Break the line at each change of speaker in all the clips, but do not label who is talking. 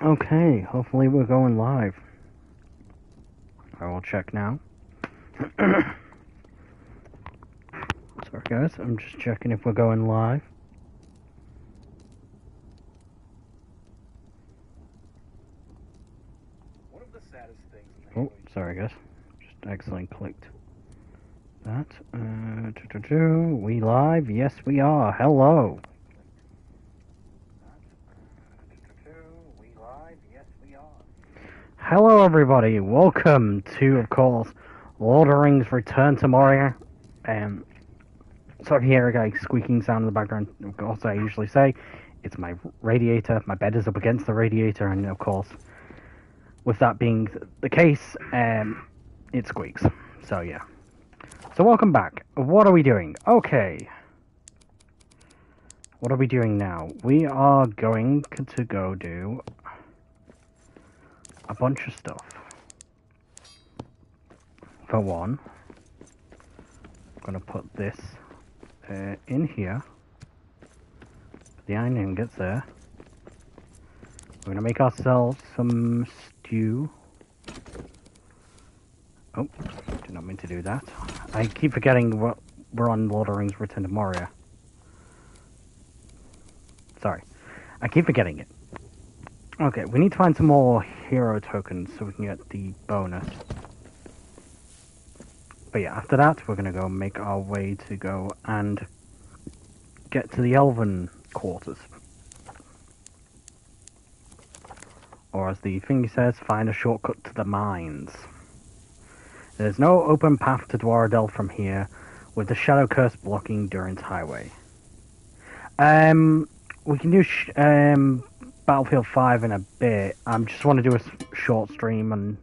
Okay, hopefully we're going live. I will check now. Sorry guys, I'm just checking if we're going live.
One of the saddest things in the
Oh, sorry guys. Just accidentally clicked that. We live? Yes we are. Hello. We live? Yes we are. Hello everybody. Welcome to, of course, Lord of the Rings Return to Moria. Sorry if you hear a guy squeaking sound in the background. Of course, I usually say it's my radiator. My bed is up against the radiator, and of course, with that being the case, it squeaks. So yeah. So welcome back. What are we doing? Okay. What are we doing now? We are going to go do a bunch of stuff. For one, I'm gonna put this in here. The iron ingots there. We're gonna make ourselves some stew. Oh, did not mean to do that. I keep forgetting we're on Lord of the Rings Return to Moria. Sorry. I keep forgetting it. Okay, we need to find some more hero tokens so we can get the bonus. But yeah, after that, we're gonna go make our way to go and get to the Elven quarters. Or as the thingy says, find a shortcut to the mines. There's no open path to Dwaradel from here, with the Shadow Curse blocking Durin's highway. We can do Battlefield 5 in a bit. I just want to do a short stream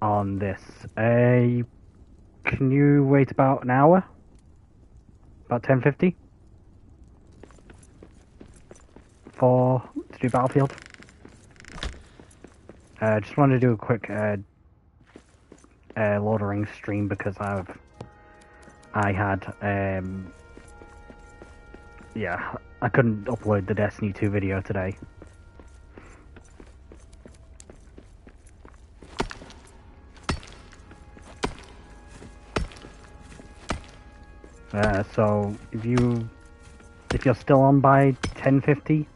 on this. Can you wait about an hour? About 10:50? To do Battlefield? Just wanted to do a quick Lord of the Rings stream because I had yeah, I couldn't upload the Destiny 2 video today. So if you're still on by 10:50,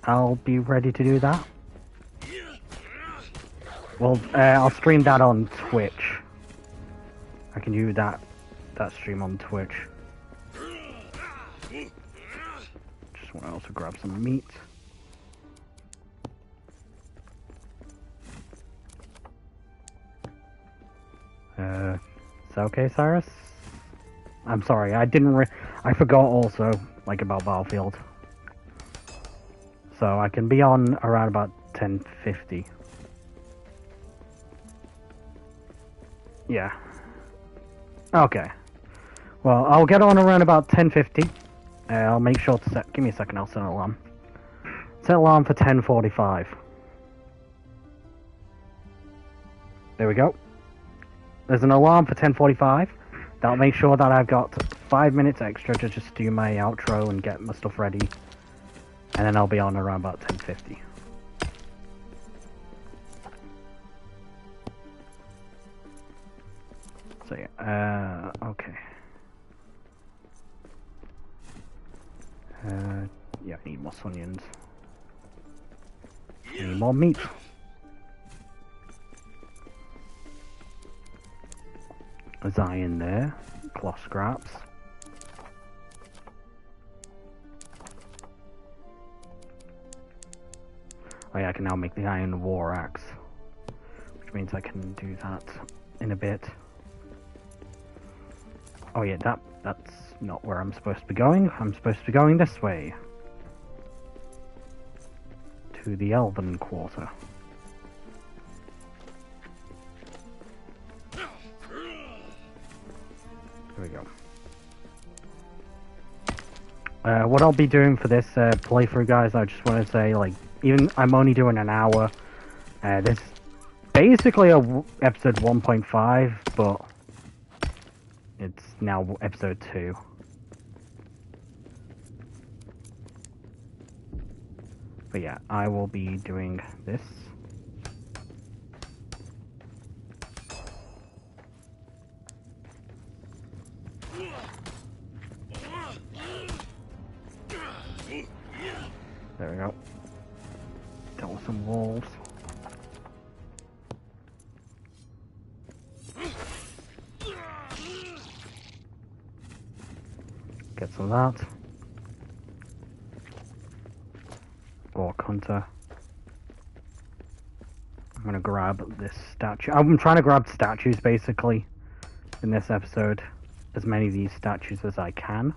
I'll be ready to do that. Well, I'll stream that on Twitch. I can do that stream on Twitch. Just want to also grab some meat. Is that okay, Cyrus? I'm sorry, I forgot also, like, about Battlefield. So I can be on around about 10:50. Yeah. Okay. Well, I'll get on around about 10:50. I'll make sure to give me a second, I'll set an alarm. Set an alarm for 10:45. There we go. There's an alarm for 10:45. That'll make sure that I've got 5 minutes extra to just do my outro and get my stuff ready. And then I'll be on around about 10:50. So yeah, okay. Yeah, I need more onions. I need more meat. There's iron there. Cloth scraps. Oh yeah, I can now make the iron war axe. Which means I can do that in a bit. Oh yeah, that's not where I'm supposed to be going. I'm supposed to be going this way. To the Elven Quarter. There we go. What I'll be doing for this playthrough, guys, I just want to say, like, even I'm only doing an hour. This basically episode 1.5, but it's now episode 2. But yeah, I will be doing this. There we go. Dealt with some wolves. Get some of that. Orc hunter. I'm gonna grab this statue. I'm trying to grab statues basically in this episode. As many of these statues as I can.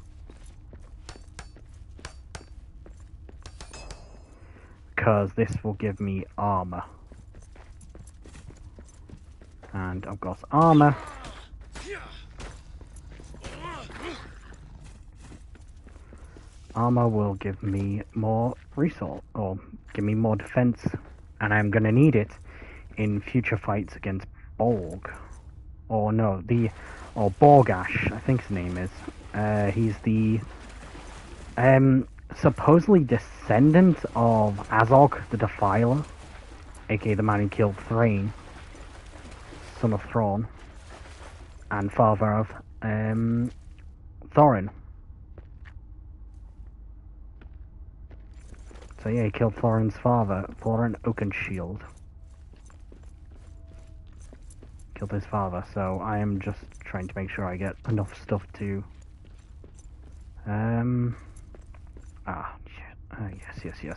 Because this will give me armor. And I've got armor. Armor will give me more resource, or give me more defense, and I'm gonna need it in future fights against Borg. Or no, or Borgash, I think his name is. He's the supposedly descendant of Azog the Defiler, aka the man who killed Thrain, son of Thrawn, and father of Thorin. So yeah, he killed Thorin's father, Thorin Oakenshield. Killed his father, so I am just trying to make sure I get enough stuff to... yes.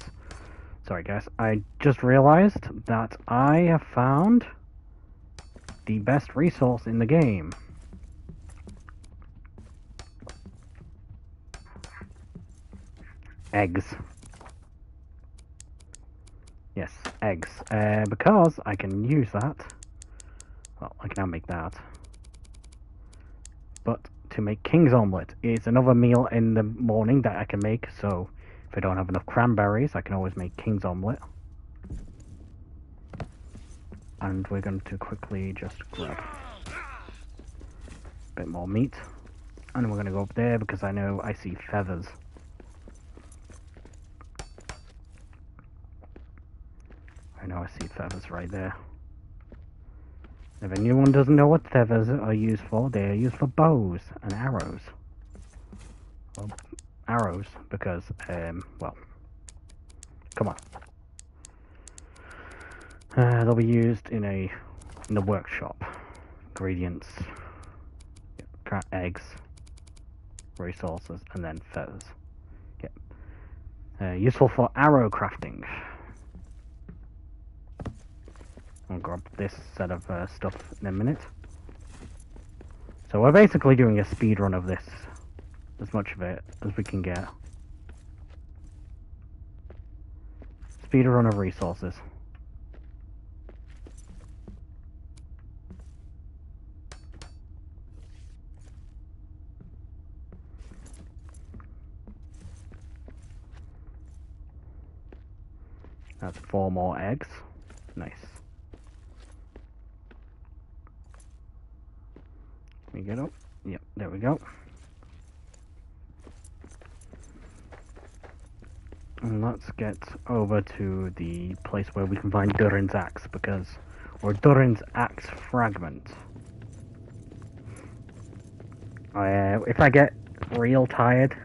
Sorry guys, I just realized that I have found the best resource in the game. Eggs. Yes, eggs. Because I can use that. Well, I can now make that. But to make King's Omelette is another meal in the morning that I can make, so if I don't have enough cranberries, I can always make King's Omelette. And we're going to quickly just grab a bit more meat. And we're going to go up there because I know I see feathers. I know I see feathers right there. If anyone doesn't know what feathers are used for, they are used for bows and arrows. Well, arrows, because, well, come on. They'll be used in the workshop. Ingredients, eggs, resources, and then feathers. Yep. Useful for arrow crafting. I'll grab this set of stuff in a minute. So we're basically doing a speed run of this, as much of it as we can get. Speed run of resources. That's 4 more eggs. Nice. We get up. Yep, there we go. And let's get over to the place where we can find Durin's axe, or Durin's axe fragment. If I get real tired,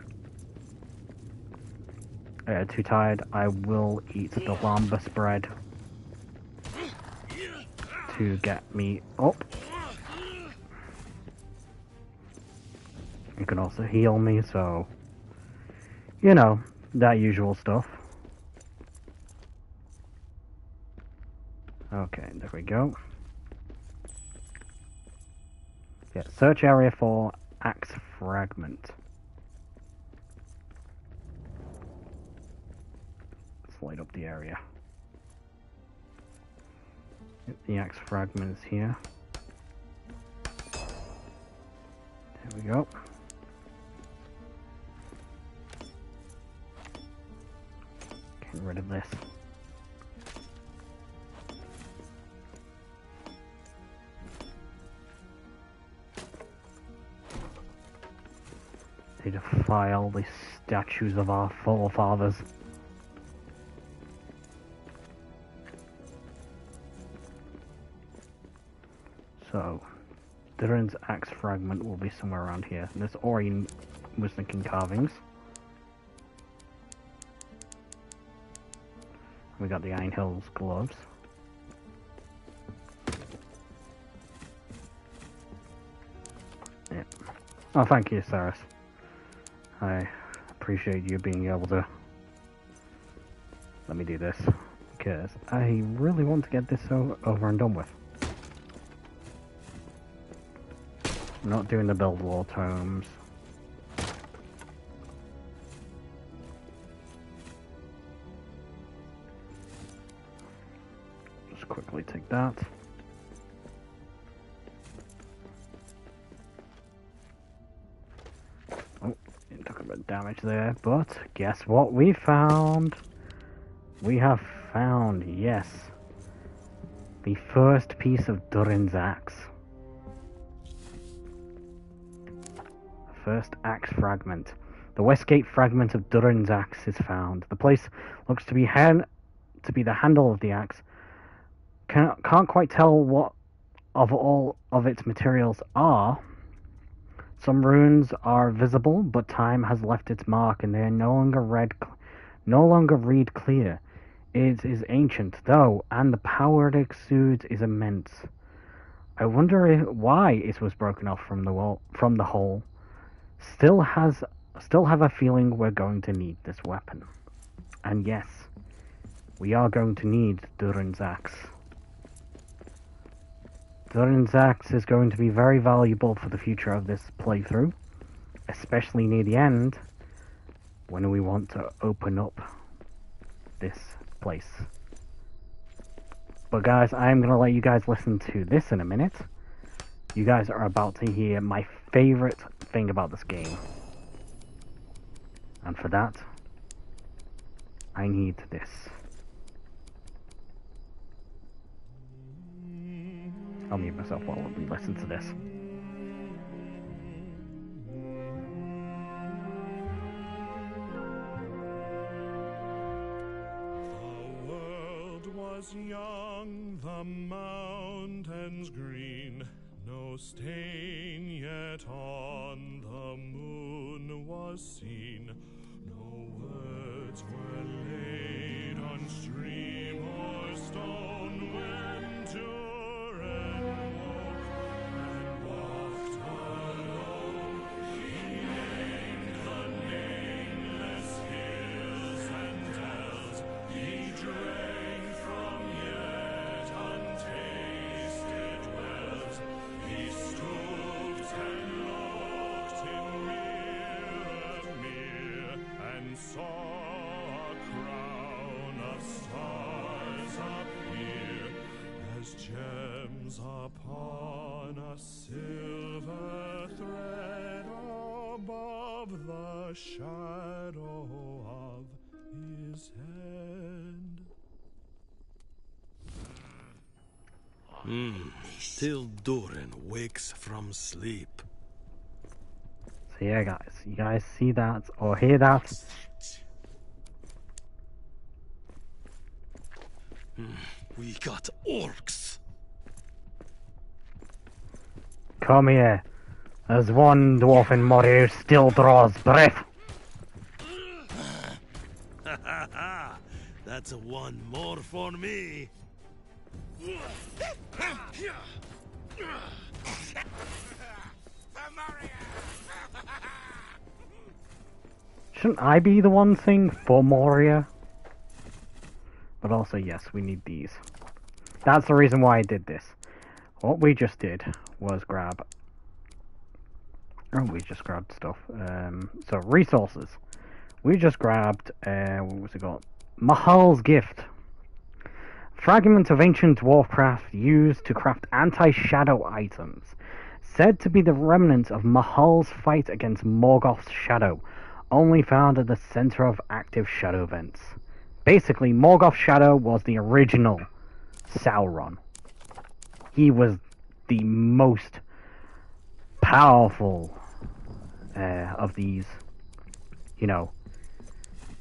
too tired, I will eat the lambus bread to get me up. It can also heal me, so, you know, that usual stuff. Okay, there we go. Yeah, search area for axe fragment. Let's light up the area. The axe fragment is here. There we go. Get rid of this. Need to file the statues of our forefathers. So, Durin's axe fragment will be somewhere around here. This Ori was thinking carvings. We got the Iron Hills gloves. Yeah. Oh, thank you, Saris. I appreciate you being able to let me do this, because I really want to get this over and done with. I'm not doing the build wall tomes. Just quickly take that. Oh, it took a bit of damage there, but guess what we found? We have found, yes, the first piece of Durin's axe. First axe fragment. The Westgate fragment of Durin's axe is found. The place looks to be the handle of the axe. Can't quite tell what of all of its materials are. Some runes are visible, but time has left its mark, and they are no longer read clear. It is ancient, though, and the power it exudes is immense. I wonder why it was broken off from the hole. Still have a feeling we're going to need this weapon. And yes, we are going to need Durin's axe. Durin's axe is going to be very valuable for the future of this playthrough, especially near the end, when we want to open up this place. But guys, I'm going to let you guys listen to this in a minute. You guys are about to hear my favorite thing about this game. And for that, I need this. I'll mute myself while we listen to this.
The world was young, the mountains green, no stain yet on the moon was seen, no words were laid on stream or stone when Durin woke and walked alone. He named the nameless hills and dells, he drank from yet untasted wells. He stooped and looked in mirror and saw a crown of stars appear as gems upon a silver thread above the shadow of his head.
Till Durin wakes from sleep.
So yeah guys, you guys see that or hear that?
We got orcs.
Come here. There's one dwarf in Moria who still draws breath.
That's one more for me.
Shouldn't I be the one saying for Moria? But also, yes, we need these. That's the reason why I did this. What we just did was grab... Oh, we just grabbed stuff. So, resources. We just grabbed, what was it called? Mahal's Gift. Fragment of ancient dwarfcraft used to craft anti-shadow items. Said to be the remnant of Mahal's fight against Morgoth's shadow. Only found at the center of active shadow vents. Basically, Morgoth's shadow was the original Sauron. He was the most powerful of these, you know,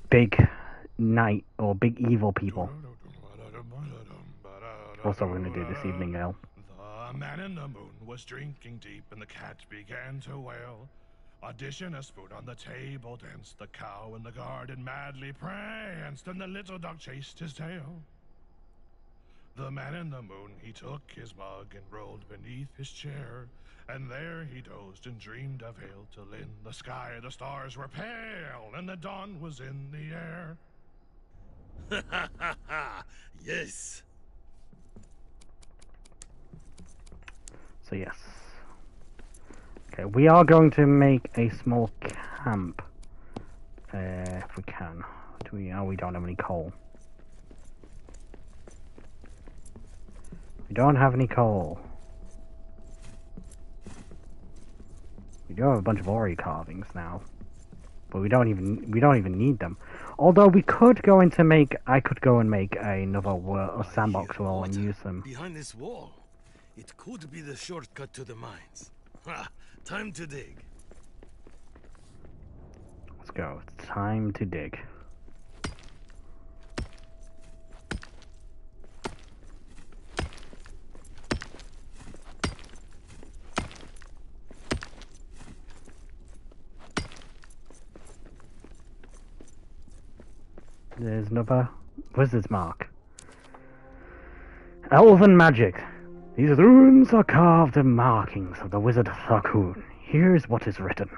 big knight or big evil people. What's what we're gonna do this evening, El?
The The man in the moon was drinking deep, and the cat began to wail. A dish and a spoon on the table danced. The cow in the garden madly pranced, and the little dog chased his tail. The man in the moon, he took his mug and rolled beneath his chair, and there he dozed and dreamed of ale, till in the sky the stars were pale, and the dawn was in the air.
Ha ha ha ha! Yes!
So yes. Okay, we are going to make a small camp. If we can. Do we? Oh, we don't have any coal. We don't have any coal. We do have a bunch of ori carvings now, but we don't even need them. Although we could go into I could go and make another sandbox wall and use them.
Behind this wall. It could be the shortcut to the mines. Ha! Time to dig.
Let's go. It's time to dig. There's another wizard's mark. Elven magic. These runes are carved in markings of the wizard Tharkoon. Here's what is written.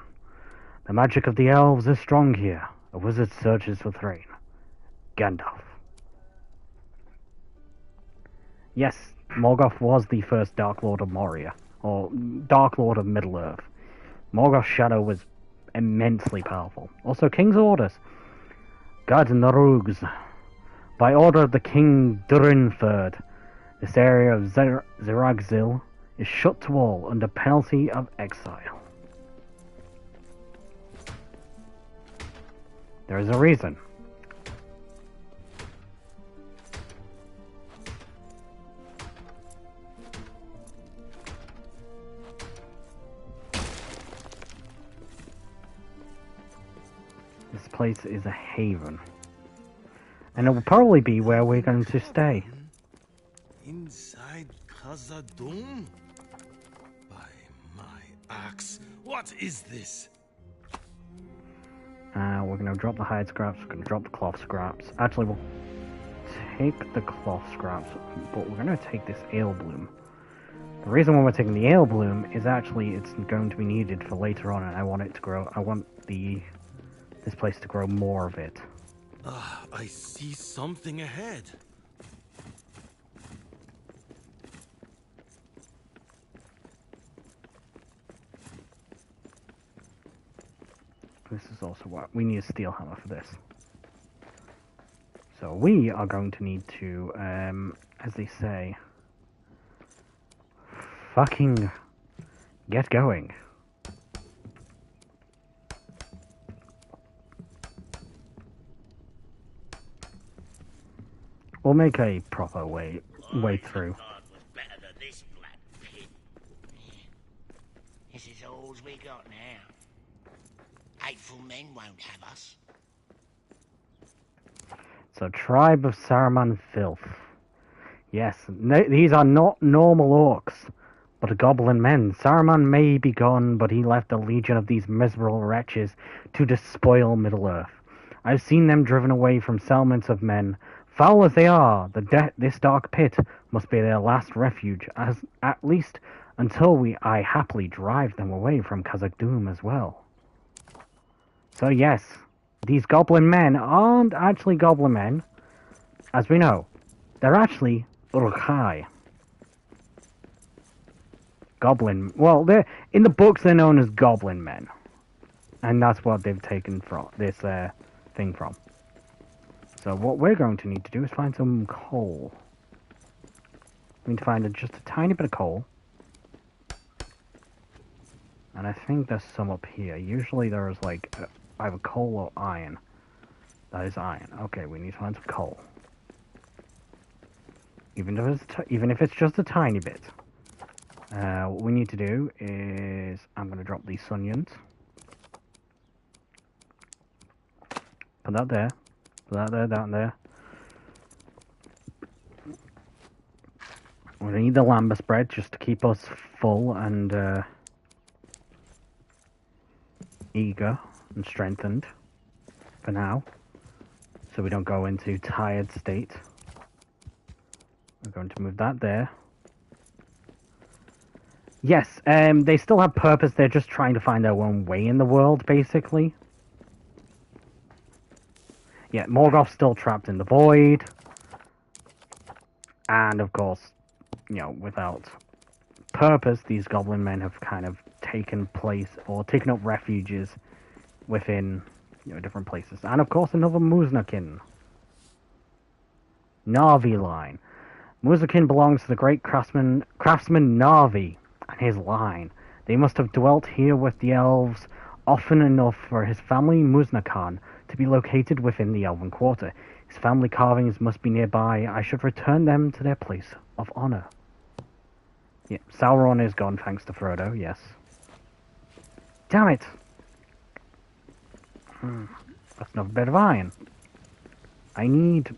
The magic of the elves is strong here. A wizard searches for Thrain. Gandalf. Yes, Morgoth was the first Dark Lord of Moria, or Dark Lord of Middle-earth. Morgoth's shadow was immensely powerful. Also, King's orders. Guard Narugs. By order of the King Durin III, this area of Zeragzil is shut to all under penalty of exile. There is a reason. This place is a haven. And it will probably be where we're going to stay.
Inside Khazad-dûm? By my axe, what is this?
We're going to drop the hide scraps, we're going to drop the cloth scraps. Actually, we'll take the cloth scraps, but we're going to take this ale bloom. The reason why we're taking the ale bloom is actually it's going to be needed for later on, and I want it to grow. I want this place to grow more of it.
I see something ahead.
This is also what we need a steel hammer for this. So we are going to need to, as they say, fucking get going. We'll make a proper way through.
This is all we got now. Hateful men won't have us.
So, tribe of Saruman filth. Yes, these are not normal orcs, but goblin men. Saruman may be gone, but he left a legion of these miserable wretches to despoil Middle-earth. I've seen them driven away from settlements of men. Foul as they are, this dark pit must be their last refuge, at least until I happily drive them away from Khazad-dûm as well. So yes, these goblin men aren't actually goblin men, as we know. They're actually Uruk-hai. Goblin, well, in the books they're known as goblin men. And that's what they've taken from this thing from. So what we're going to need to do is find some coal. We need to find just a tiny bit of coal. And I think there's some up here. Usually there's like either coal or iron. That is iron. Okay, we need to find some coal. Even if it's just a tiny bit. What we need to do is I'm going to drop these onions. Put that there. Put that there, down there. We're We need the lambus bread just to keep us full and eager and strengthened for now, so we don't go into tired state. We're going to move that there. Yes, they still have purpose. They're just trying to find their own way in the world, basically. Yeah, Morgoth's still trapped in the void. And, of course, you know, without purpose, these goblin men have kind of taken place, or taken up refuges within, you know, different places. And, of course, another Muznakin. Narvi line. Muznakin belongs to the great craftsman Narvi and his line. They must have dwelt here with the elves often enough for his family Muznakan to be located within the Elven Quarter. His family carvings must be nearby. I should return them to their place of honor. Yeah, Sauron is gone thanks to Frodo, yes. Damn it! That's another bit of iron. I need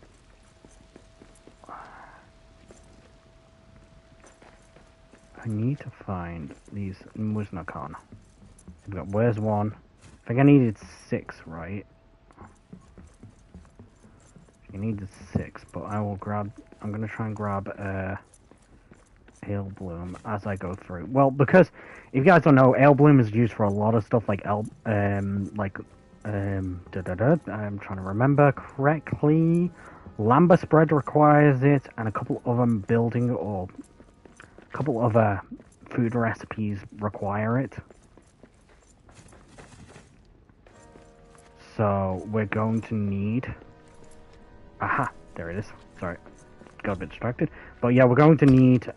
to find these Muznakan. Where's one? I think I needed 6, right? I needed 6, but I'm gonna try and grab Ale Bloom as I go through. Well, because if you guys don't know, Ale Bloom is used for a lot of stuff like I'm trying to remember correctly. Lambus bread requires it, and a couple other building or a couple other food recipes require it. So we're going to need. Aha, there it is. Sorry, got a bit distracted. But yeah, we're going to need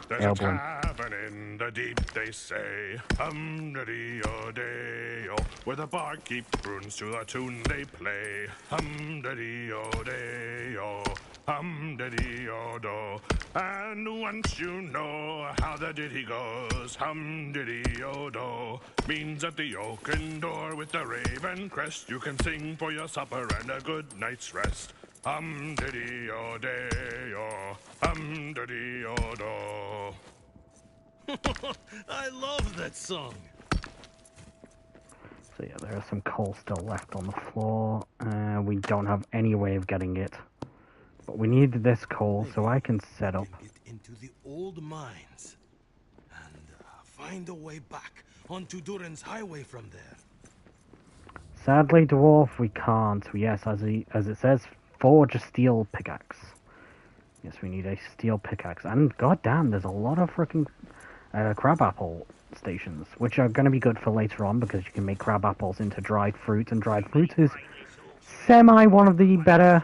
There's a tavern in the deep, they say, hum-da-dee-o-day-o, where the barkeep croons to the tune they play, hum-da-dee-o-day-o, hum-da-dee-o-do. And once you know how the ditty goes, hum-diddy-o-do, means at the oaken door with the raven crest, you can sing for your supper and a good night's rest. Hum-diddy-o-day-o, hum-diddy-o-do.
I love that song.
So yeah, there is some coal still left on the floor. We don't have any way of getting it. But we need this coal so I can set up.
Get into the old mines and find a way back onto Durin's highway from there.
Sadly, dwarf, we can't. Yes, as it says, forge a steel pickaxe. Yes, we need a steel pickaxe. And goddamn, there's a lot of freaking crabapple stations, which are going to be good for later on because you can make crab apples into dried fruit, and dried fruit is one of the better.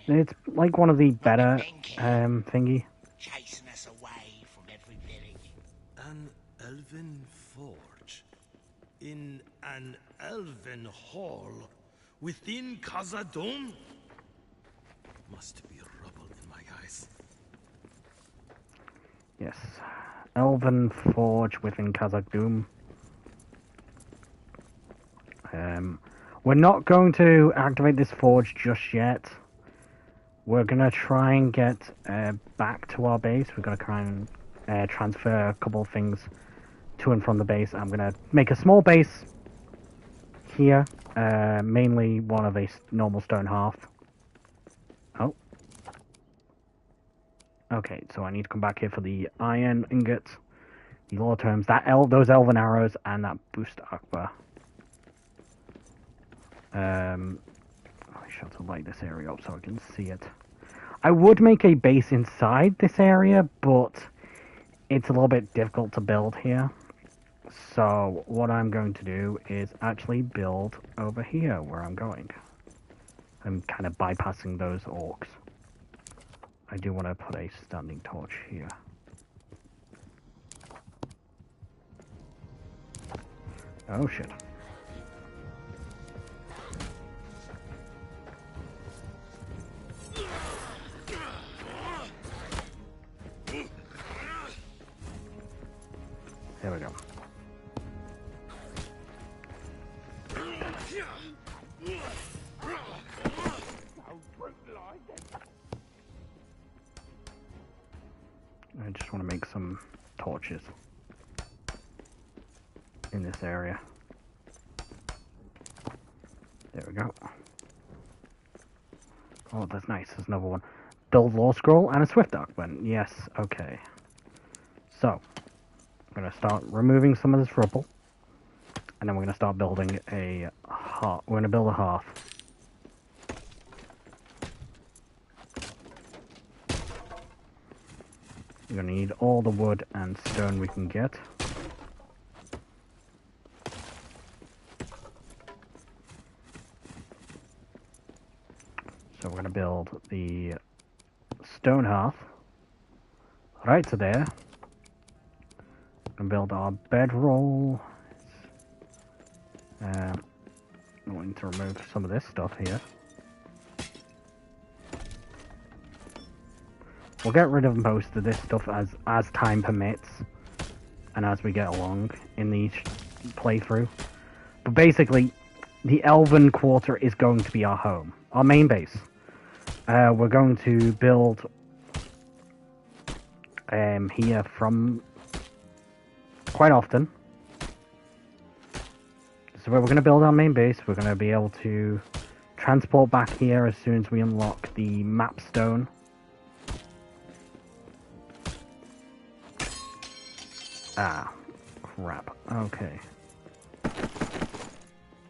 It's like one of the better thingy.
Chasing us away from every village.
An elven forge in an elven hall within Khazad-dûm? Must be rubble in my eyes.
Yes, elven forge within Khazad-dûm. We're not going to activate this forge just yet. We're gonna try and get back to our base. We're gonna try and transfer a couple of things to and from the base. I'm gonna make a small base here, mainly one of a normal stone hearth. Oh, okay. So I need to come back here for the iron ingots, the law terms, those elven arrows, and that boost akbar. I should have to light this area up so I can see it. I would make a base inside this area, but it's a little bit difficult to build here. So what I'm going to do is actually build over here where I'm going. I'm kind of bypassing those orcs. I do want to put a standing torch here. Oh shit. There we go. just want to make some torches in this area. There we go. Oh, that's nice. There's another one. Build law scroll and a swift document. Yes, okay. So, I'm going to start removing some of this rubble. And then we're going to start building a hearth. We're going to build a hearth. We're going to need all the wood and stone we can get. So we're going to build the stone hearth right to there. We're going to build our bedroll. I'm going to remove some of this stuff here. We'll get rid of most of this stuff as time permits and as we get along in each playthrough. But basically, the Elven Quarter is going to be our home, our main base. We're going to build here from quite often. So we're going to build our main base. We're going to be able to transport back here as soon as we unlock the map stone. Ah, crap. Okay.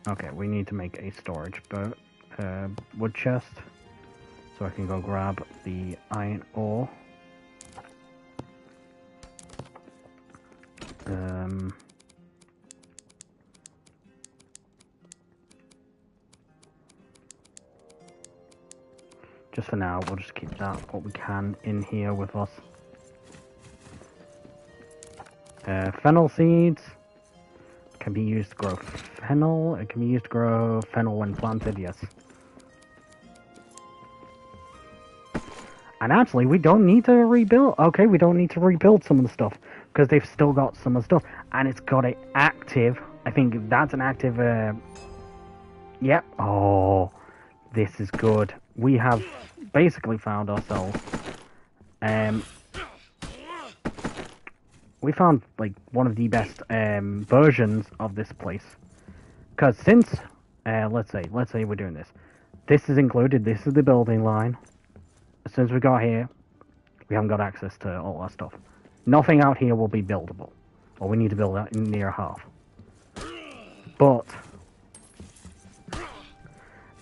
Okay, we need to make a storage wood chest. So I can go grab the iron ore. Just for now, we'll just keep that what we can in here with us. Fennel seeds can be used to grow fennel. It can be used to grow fennel when planted, yes. And actually, we don't need to rebuild. Okay, we don't need to rebuild some of the stuff because they've still got some of the stuff. And it's got an active, I think that's an active, yep. Oh, this is good. We have basically found ourselves, we found like one of the best versions of this place. Because since, let's say we're doing this. This is included, this is the building line. As soon as we got here, we haven't got access to all our stuff. Nothing out here will be buildable. Or we need to build that in near half. But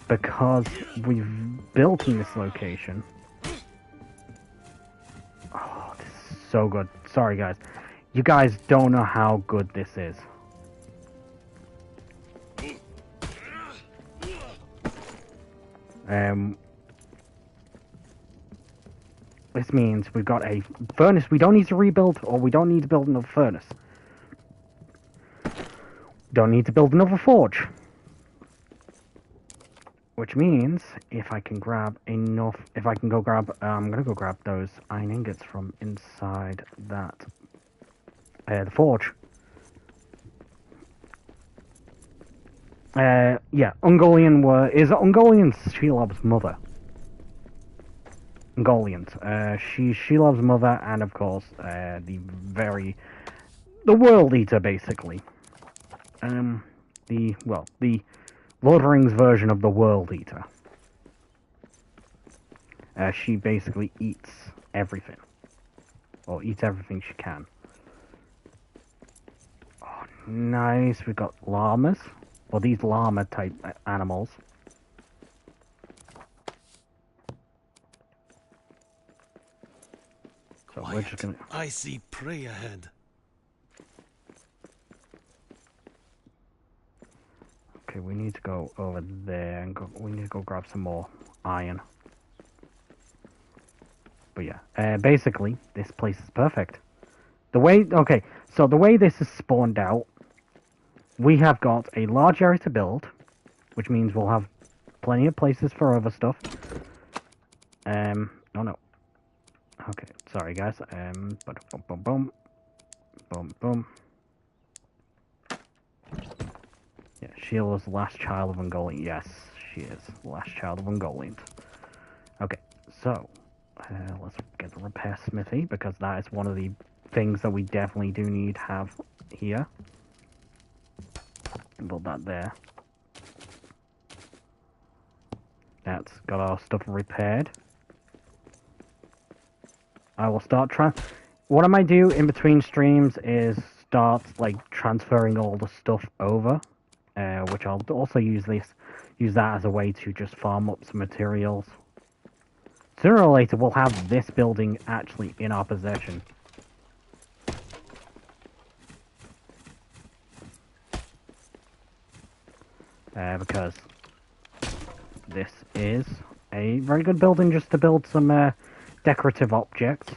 because we've built in this location. Oh, this is so good. Sorry guys. You guys don't know how good this is. This means we've got a furnace. We don't need to rebuild, or we don't need to build another furnace. Don't need to build another forge. Which means, if I can grab enough, if I can go grab, I'm gonna go grab those iron ingots from inside that, the forge. Yeah, Ungoliant is Ungoliant's Shelob's mother. Ungoliant. She's Shelob's mother, and of course, the World Eater, basically. The Lord of the Rings version of the World Eater. She basically eats everything. Or eats everything she can. Oh, nice. We've got llamas. Well, these llama-type animals. So
Quiet.
we're just gonna...
I see prey ahead.
Okay, we need to go over there and we need to go grab some more iron. But yeah, basically, this place is perfect. The way this is spawned out, we have got a large area to build, which means we'll have plenty of places for other stuff. Oh no. Okay, sorry guys. But boom, boom, boom, boom, boom. Yeah, Sheila's the last child of Ungoliant. Yes, she is the last child of Ungoliant. Okay, so Let's get the repair smithy, because that is one of the things that we definitely do need to have here. Build that there. That's got our stuff repaired. I will start what I might do in between streams is start like transferring all the stuff over, which I'll also use that as a way to just farm up some materials. Sooner or later, we'll have this building actually in our possession. Because this is a very good building just to build some decorative objects.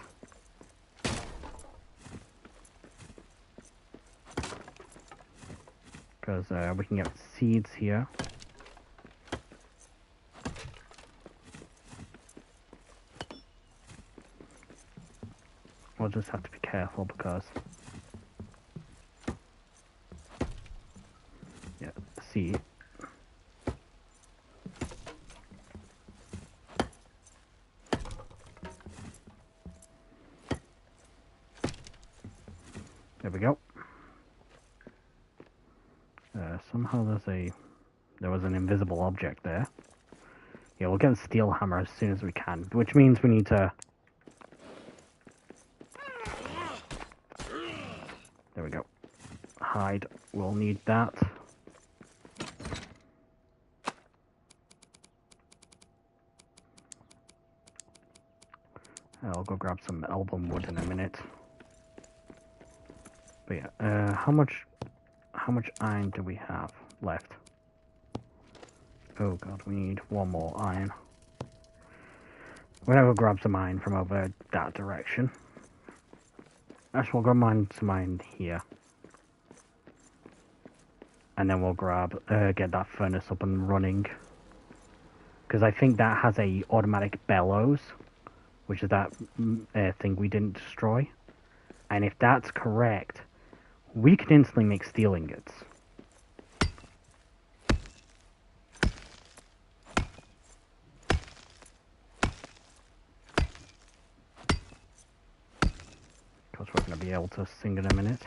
Because we can get seeds here. We'll just have to be careful because... yeah, seed. There we go. Somehow there was an invisible object there. Yeah, we'll get a steel hammer as soon as we can, which means we need to... there we go. Hide. We'll need that. I'll go grab some elbow wood in a minute. But yeah, how much iron do we have left? Oh god, we need one more iron. We're gonna go grab some iron from over that direction. Actually, we'll go mine some iron here. And then we'll get that furnace up and running. Because I think that has a automatic bellows, which is that thing we didn't destroy. And if that's correct, we can instantly make steel ingots. Because we're going to be able to sing in a minute.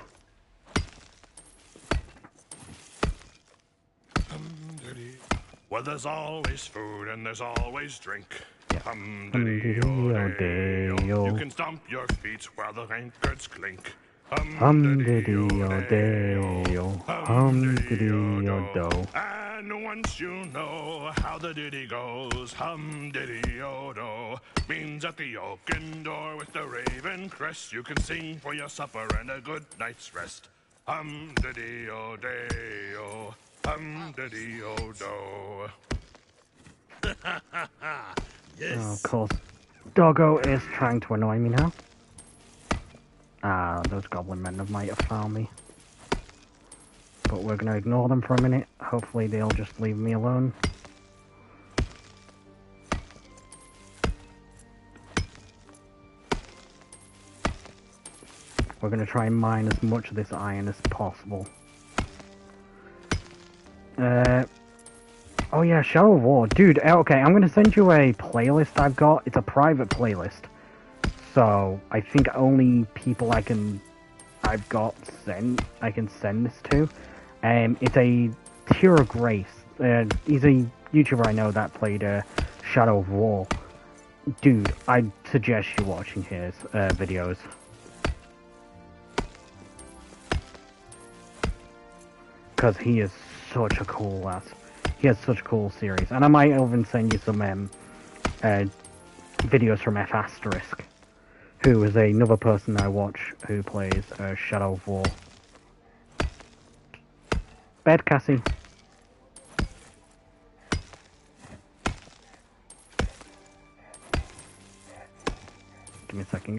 Well, there's always food and there's always drink.
Yeah.
You can stomp your feet while the anchors clink. And once you know how the ditty goes, hum-diddy-o-do, means at the oaken door with the raven crest, you can sing for your supper and a good night's rest. Hum-diddy-o-day-o, hum-diddy-o-do.
Yes.
Oh, of course. Doggo is trying to annoy me now. Ah, those goblin men might have found me. But we're going to ignore them for a minute. Hopefully they'll just leave me alone. We're going to try and mine as much of this iron as possible. Oh yeah, Shadow of War. Dude, okay, I'm going to send you a playlist I've got. It's a private playlist. So, I think only people I can send this to. It's a Tier of Grace. He's a YouTuber I know that played Shadow of War. Dude, I'd suggest you watching his videos. Because he is such a cool ass. He has such a cool series. And I might even send you some videos from F***, who is another person I watch who plays Shadow of War. Bed, Cassie. Give me a second.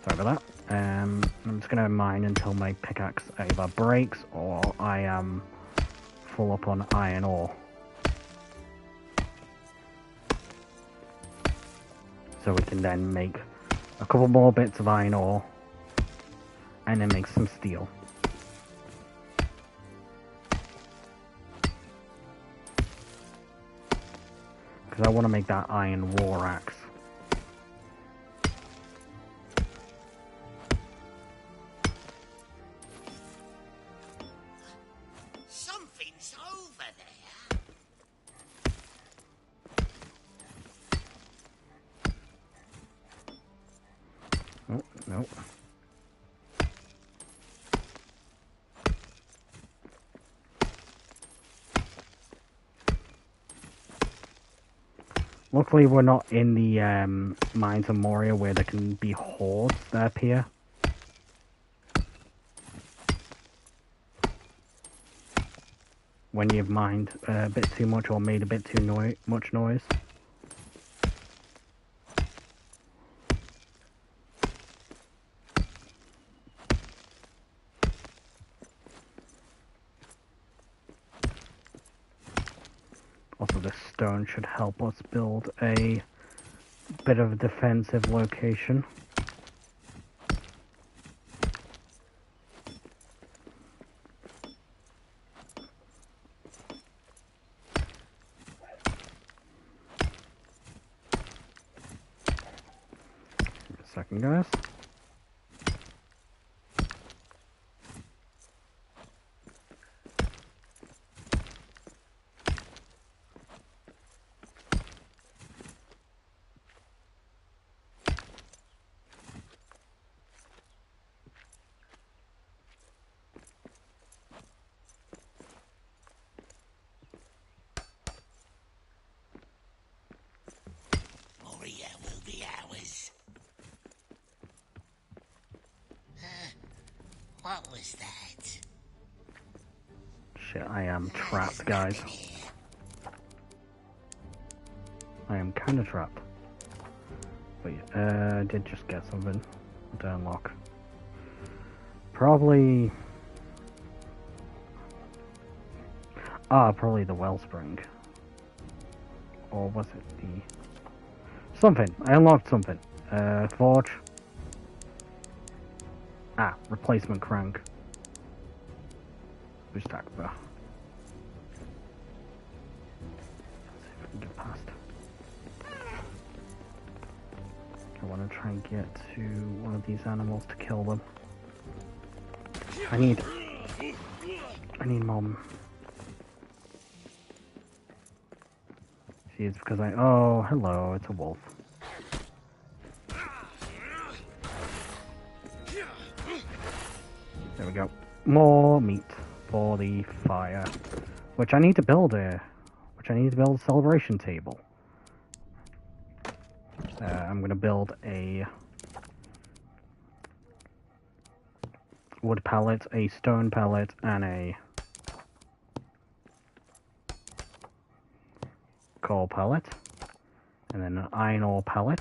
Sorry about that. I'm just gonna mine until my pickaxe either breaks or I am full up on iron ore. So we can then make a couple more bits of iron ore and then make some steel. Because I want to make that iron war axe.
Something's over there.
Oh, no. Luckily, we're not in the mines of Moria where there can be hordes that appear. When you've mined a bit too much or made a bit too much noise. Also, this stone should help us build a bit of a defensive location. Give me a second, guys.
Moria will be ours. What was that?
Shit, I am trapped, guys. I am kind of trapped. But yeah, I did just get something to unlock. Probably... probably the wellspring. Or was it the... Something. I unlocked something. Forge. Replacement crank. Boost attack bar. Let's see if we can get past. I want to try and get to one of these animals to kill them. I need mom. See, it's because oh, hello, it's a wolf. There we go. More meat for the fire. Which I need to build a celebration table. I'm gonna build a wood pallet, a stone pallet, and a coal pallet, and then an iron ore pallet,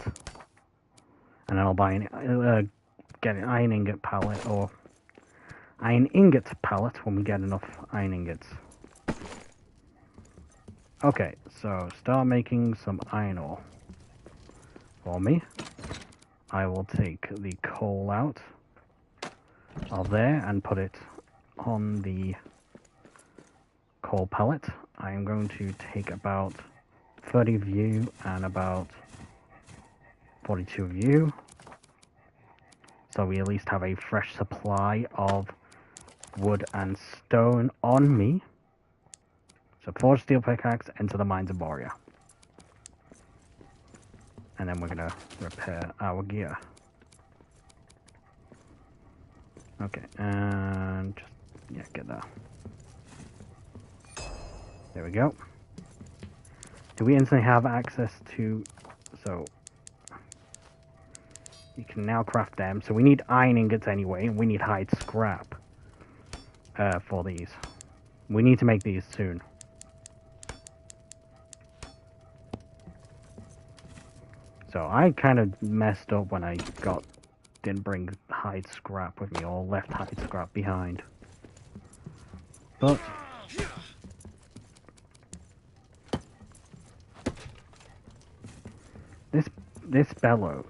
and then I'll buy get an iron ingot pallet or iron ingot pallet when we get enough iron ingots. Okay, so start making some iron ore for me. I will take the coal out of there and put it on the coal pallet. I am going to take about 30 of you and about 42 of you, so we at least have a fresh supply of wood and stone on me. So forge steel pickaxe into the mines of Moria. And then we're gonna repair our gear. Okay, and just, yeah, get that. There we go. Do we instantly have access to, so, you can now craft them. So we need iron ingots anyway, and we need hide scrap for these. We need to make these soon. So I kind of messed up when I didn't bring hide scrap with me, or left hide scrap behind. But this bellows.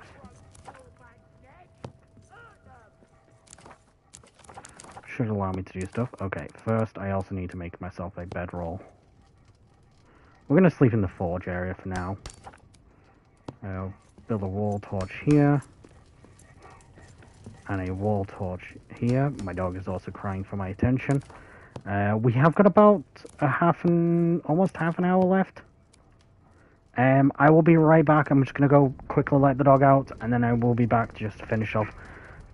should allow me to do stuff. Okay, first I also need to make myself a bedroll. We're gonna sleep in the forge area for now. I'll build a wall torch here. And a wall torch here. My dog is also crying for my attention. We have got about almost half an hour left. I will be right back. I'm just gonna go quickly let the dog out, and then I will be back just to finish off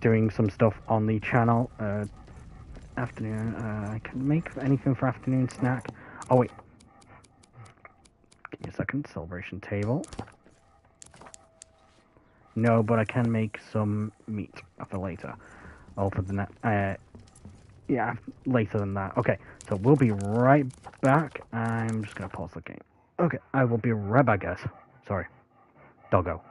doing some stuff on the channel. Afternoon. I can make anything for afternoon snack. Oh wait, give me a second. Celebration table. No, but I can make some meat for later. Oh, for the yeah, later than that. Okay, so we'll be right back. I'm just gonna pause the game. Okay, I will be right back, guys. Sorry. Doggo.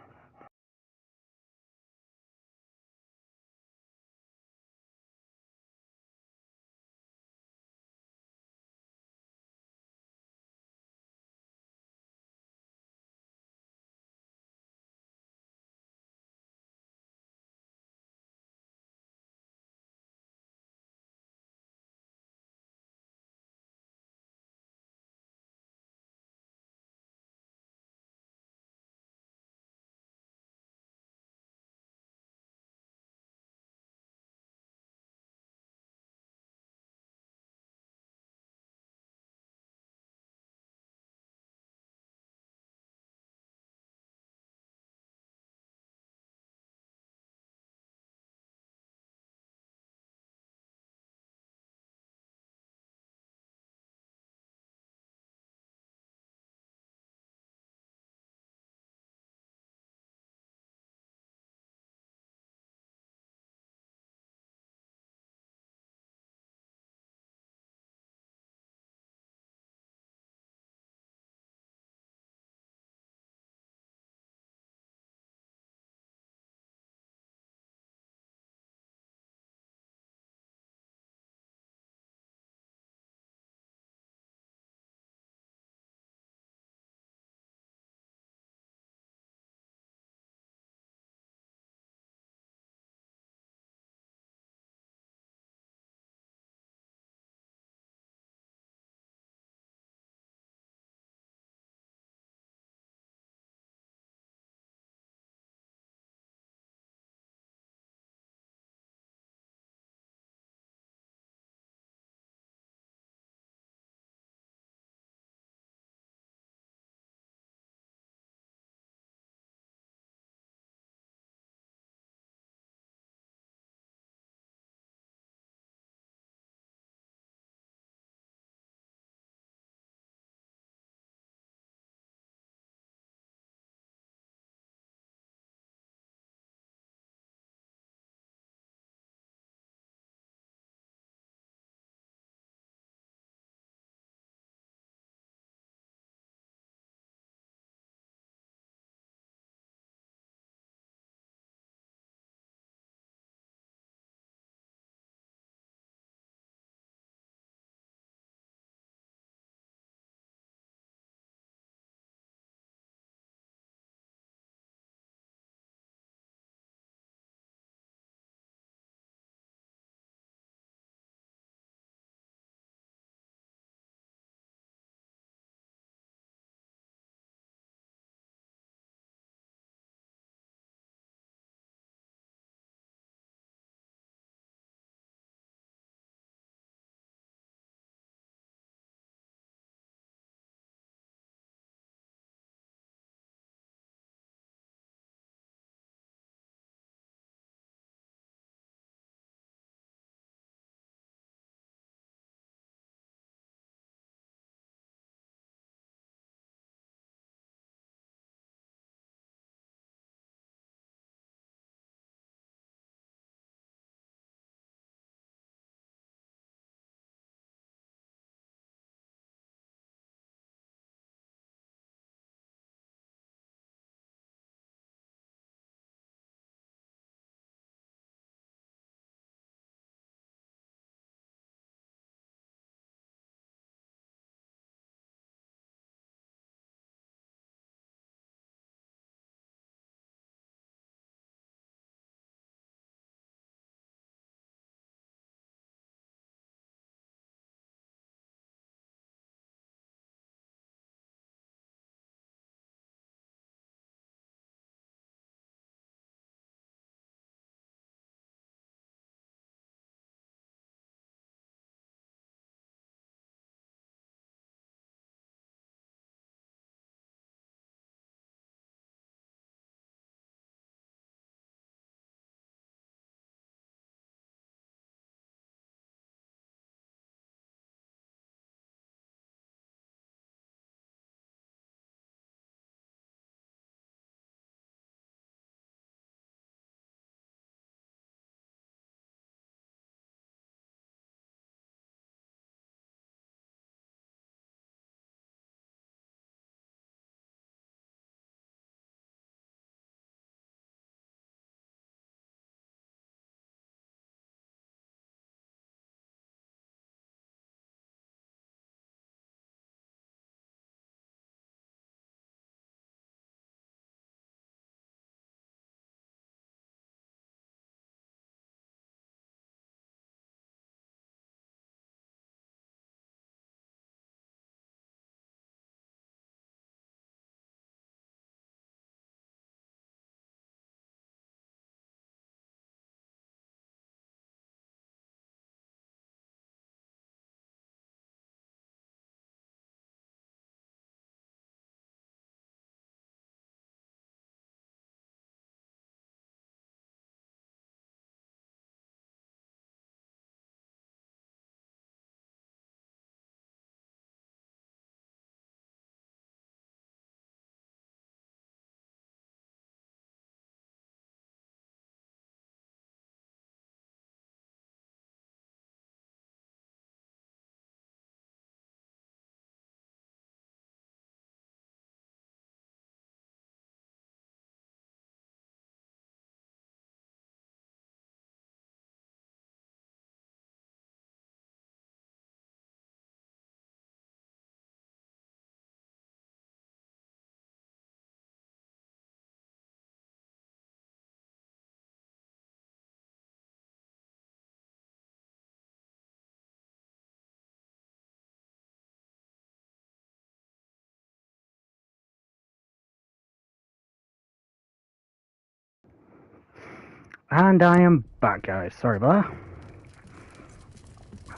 And I am back, guys. Sorry about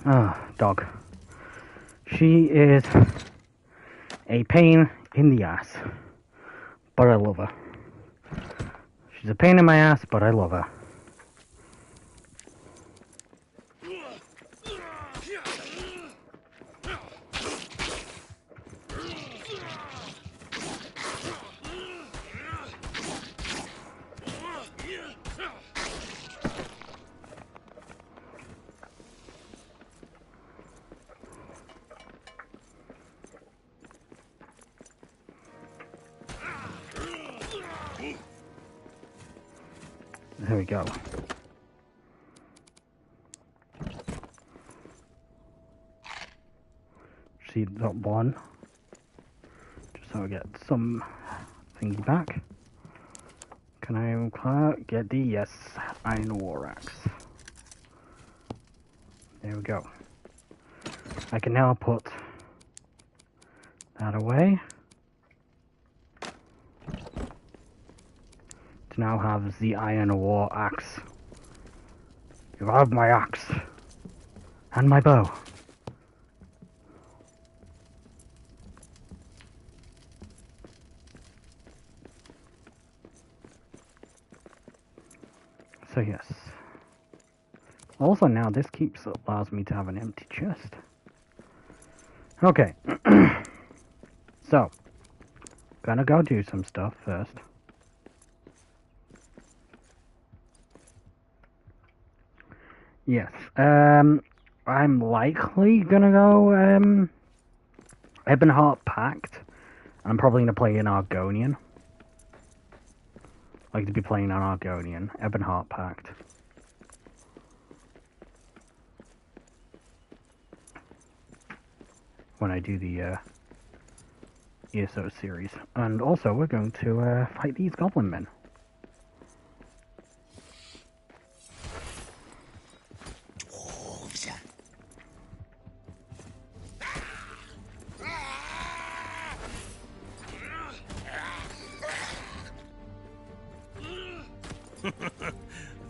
that. Dog. She is a pain in the ass, but I love her. She's a pain in my ass, but I love her. There we go. See that one. Just so I get some thingy back. Can I get the yes iron war axe? There we go. I can now put that away. To now have the iron war axe. You have my axe and my bow. So yes. Also now this allows me to have an empty chest. Okay. So, gonna go do some stuff first. Yes. I'm likely gonna go Ebonheart Pact. I'm probably gonna play an Argonian. Like to be playing an Argonian, Ebonheart Pact. When I do the ESO series. And also we're going to fight these goblin men.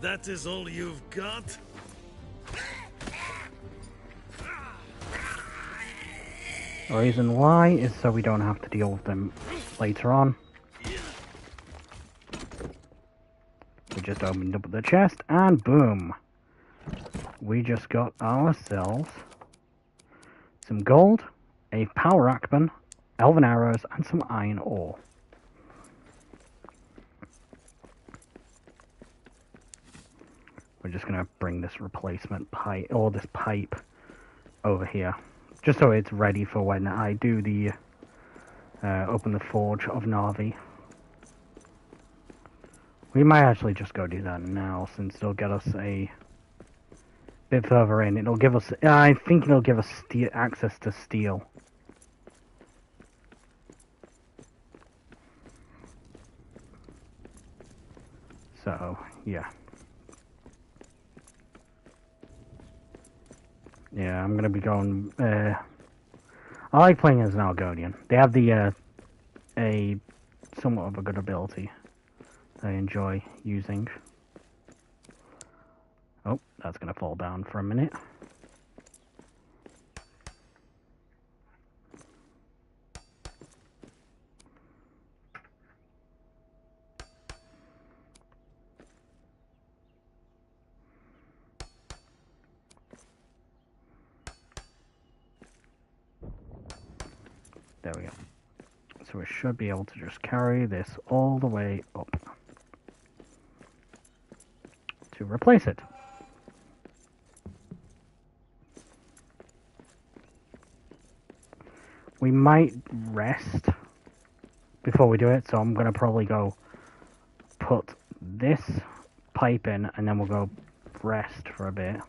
That is all you've got?
The reason why is so we don't have to deal with them later on. We just opened up the chest and boom. We just got ourselves some gold, a power akban, elven arrows, and some iron ore. We're just gonna bring this replacement pipe, or this pipe, over here. Just so it's ready for when I do the open the forge of Navi. We might actually just go do that now, since it'll get us a bit further in. It'll give us, I think it'll give us access to steel. So, yeah. Yeah, I'm gonna be going, I like playing as an Argonian. They have the, a somewhat of a good ability I enjoy using. Oh, that's gonna fall down for a minute. There we go. So we should be able to just carry this all the way up to replace it. We might rest before we do it, so I'm gonna probably go put this pipe in and then we'll go rest for a bit.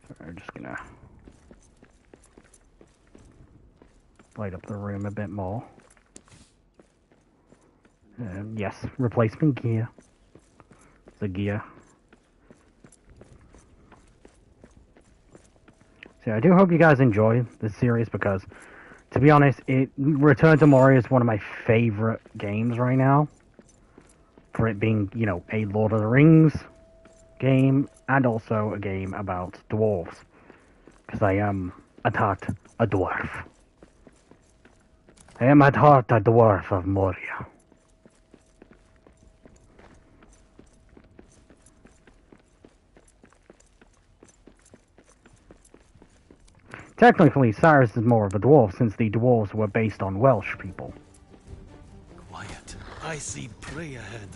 So we're just gonna light up the room a bit more. Yes, replacement gear. The gear. So I do hope you guys enjoy this series because, to to be honest, Return to Moria is one of my favorite games right now. For it being, you know, a Lord of the Rings game and also a game about dwarves. Because I am at heart a dwarf. I am at heart a dwarf of Moria. Technically, Cyrus is more of a dwarf since the dwarves were based on Welsh people.
Quiet. I see prey ahead.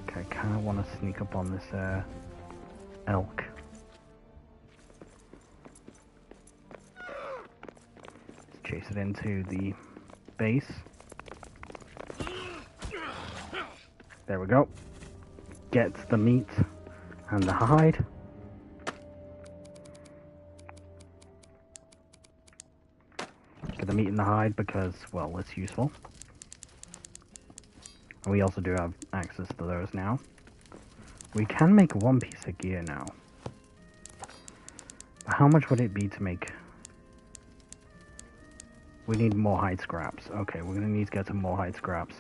Okay, I kind of want to sneak up on this elk. Let's chase it into the base. There we go. Gets the meat and the hide. Get the meat and the hide because, well, it's useful. And we also do have access to those now. We can make one piece of gear now. But how much would it be to make? We need more hide scraps. Okay, we're gonna need to get some more hide scraps.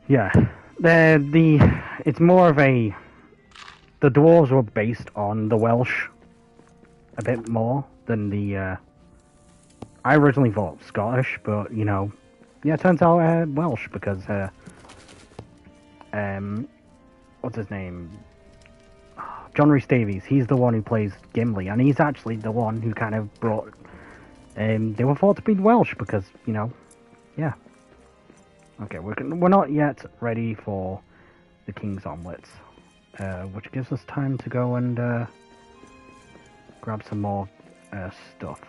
Yeah, it's more of a. The dwarves were based on the Welsh a bit more than the. I originally thought Scottish, but you know, yeah, it turns out Welsh because what's his name? John Rhys Davies. He's the one who plays Gimli, and he's actually the one who kind of brought. They were thought to be Welsh because you know, yeah. Okay, we're not yet ready for the King's Omelets, which gives us time to go and grab some more stuff.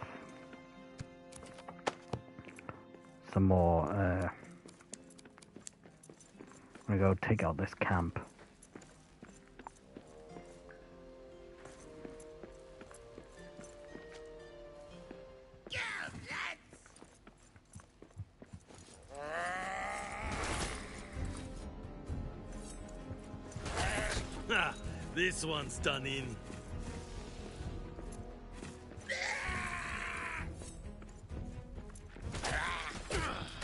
Some more, I'm gonna go take out this camp.
This one's done in.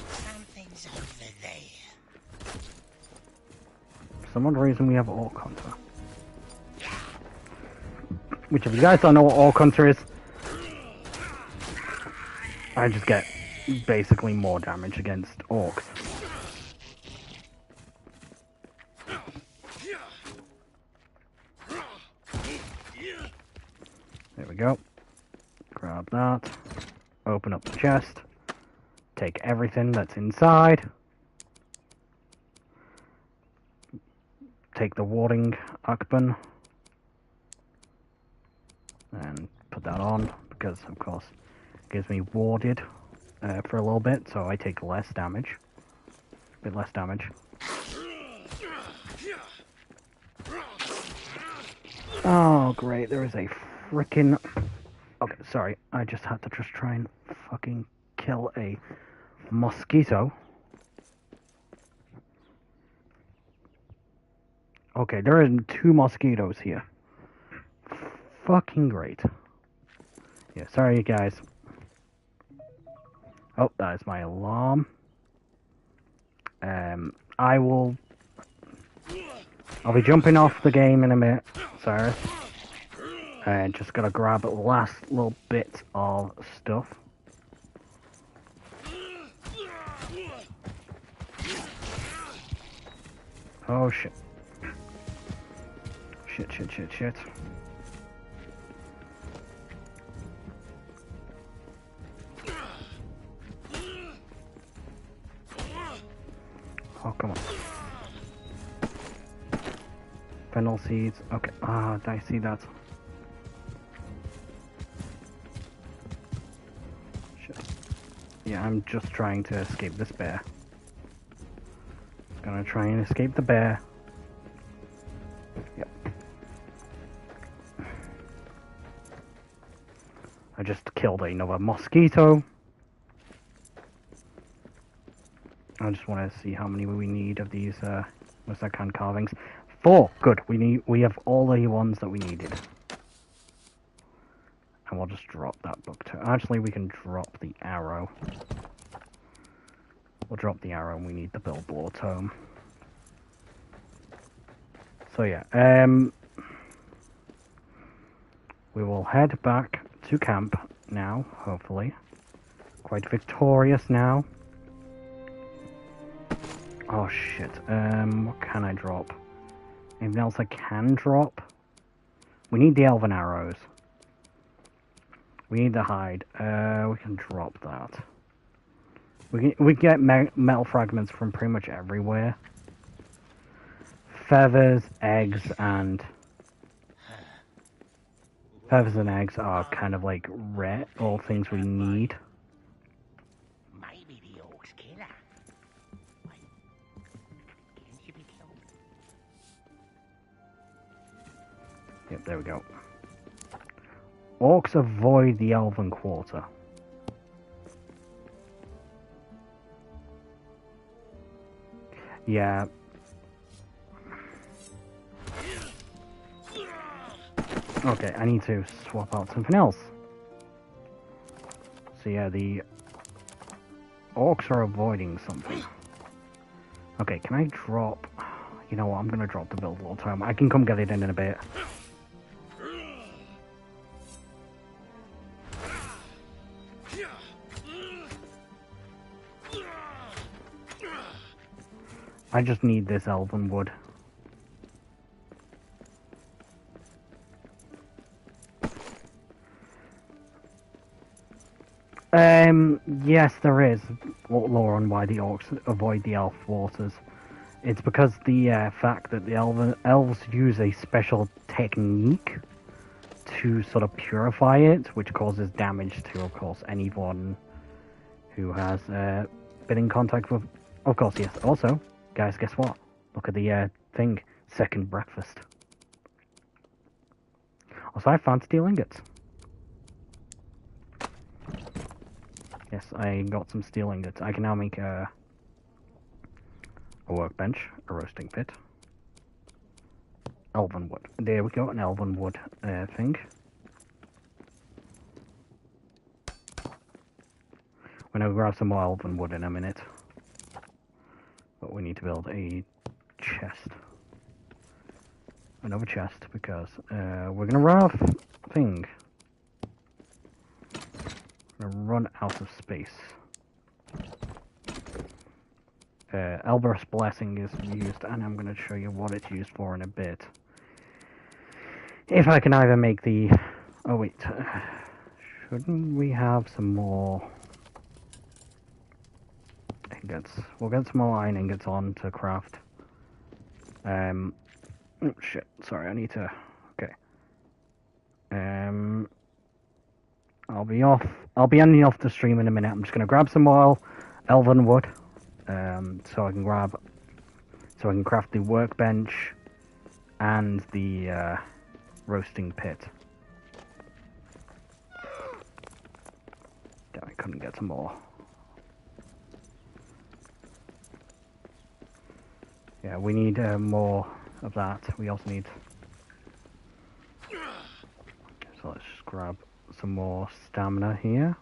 Something's over there.
For some odd reason we have Orc Hunter. Which if you guys don't know what Orc Hunter is, I just get basically more damage against orcs. There we go. Grab that. Open up the chest. Take everything that's inside. Take the warding Akban. And put that on, because of course it gives me warded for a little bit, so I take less damage. A bit less damage. Oh great, there is a frickin'... Okay, sorry, I just had to just try and fucking kill a mosquito. Okay, there are 2 mosquitoes here. Fucking great. Yeah, sorry you guys. Oh, that is my alarm. I'll be jumping off the game in a minute, Cyrus. And just gotta grab the last little bit of stuff. Oh shit. Shit. Oh, come on. Fennel seeds. Okay. Ah, I see that. Shit. Yeah, I'm just trying to escape this bear. Gonna try and escape the bear. Yep. I just killed another mosquito. I just want to see how many we need of these, what's that kind of carvings? 4! Good, we have all the ones that we needed. And we'll just drop that book too. Actually, we can drop the arrow. We'll drop the arrow and we need the billboard tome. So yeah, we will head back to camp now, hopefully. Quite victorious now. Oh shit, what can I drop? Anything else I can drop? We need the elven arrows. We need the hide. We can drop that. We get metal fragments from pretty much everywhere. Feathers, eggs, and... Feathers and eggs are kind of like rare, all things we need.
Maybe the orc's killer. Wait, can she be killed?
Yep, there we go. Orcs avoid the Elven Quarter. Yeah. Okay, I need to swap out something else. So yeah, the orcs are avoiding something. Okay, can I drop... You know what, I'm gonna drop the billboard tome. I can come get it in a bit. I just need this elven wood. Yes, there is law on why the orcs avoid the elf waters. It's because the fact that the elves use a special technique to sort of purify it, which causes damage to, of course, anyone who has been in contact with... Of course, yes. Also, guys, guess what? Look at the thing. Second breakfast. Also, I found steel ingots. Yes, I got some steel ingots. I can now make a workbench, a roasting pit. Elven wood. There we go, an elven wood thing. We're going to grab some more elven wood in a minute. But we need to build a chest. Another chest, because we're going to run out of thing. We're going to run out of space. Elber's Blessing is used, and I'm going to show you what it's used for in a bit. If I can either make the... Oh wait, shouldn't we have some more ingots? We'll get some more iron ingots on to craft. Oh shit, sorry, I need to... Okay. I'll be ending off the stream in a minute. I'm just going to grab some more elven wood. So I can craft the workbench and the roasting pit. Damn, I couldn't get some more. Yeah, we need more of that. We also need... So let's just grab some more stamina here.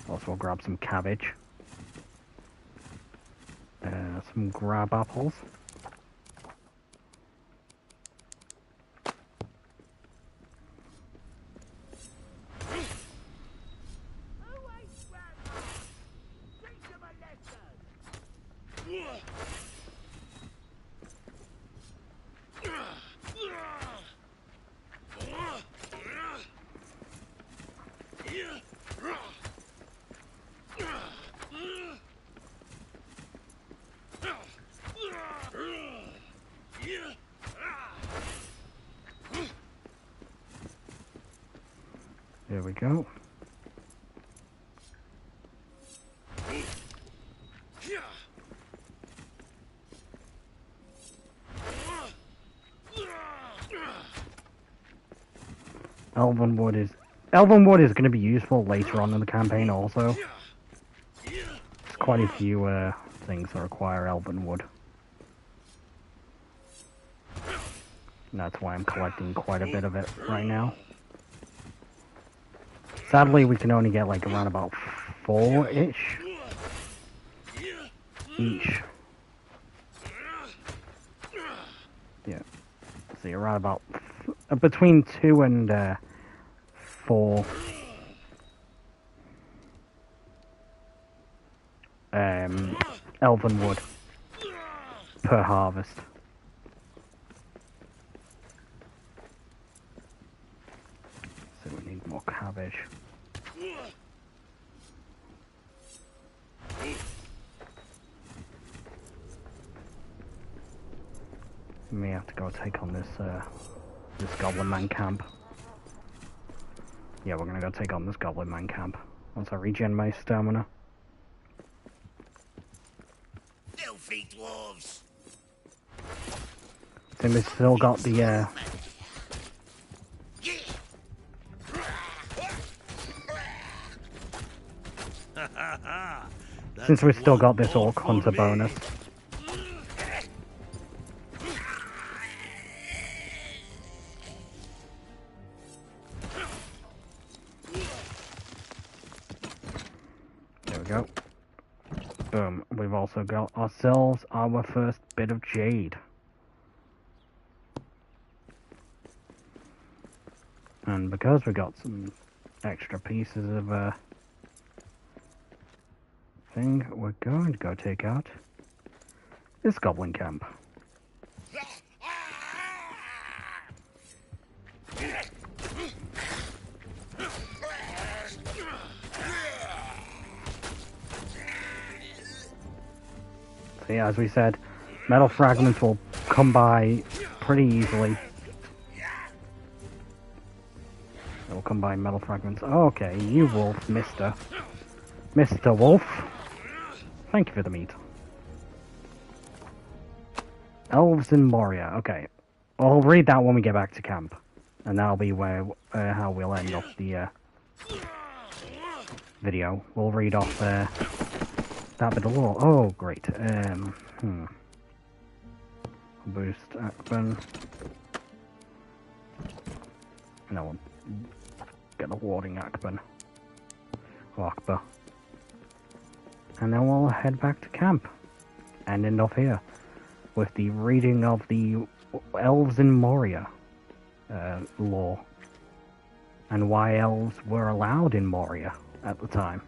Also, we'll grab some cabbage. Some grab apples. There we go. Elven wood is going to be useful later on in the campaign also. There's quite a few things that require elven wood. And that's why I'm collecting quite a bit of it right now. Sadly, we can only get like around about 4-ish each. Yeah. See, around about between 2 and 4 elven wood per harvest. So we need more cabbage. We may have to go take on this Goblin Man camp. Yeah, we're gonna go take on this Goblin Man camp once I regen my stamina.
Filthy dwarves.
Then we've still got the since we've still got this Orc Hunter bonus. There we go. Boom. We've also got ourselves our first bit of jade. And because we got some extra pieces of thing, we're going to go take out this goblin camp. So yeah, as we said, metal fragments will come by pretty easily. They'll come by metal fragments. Oh, okay, you wolf, Mr. Wolf. Thank you for the meat. Elves in Moria. Okay. Well, I'll read that when we get back to camp. And that'll be where how we'll end off the video. We'll read off that bit of lore. Oh, great. Boost Akban. And I will get the warding Akban. Akbar. And then we'll head back to camp and end off here with the reading of the Elves in Moria lore and why elves were allowed in Moria at the time.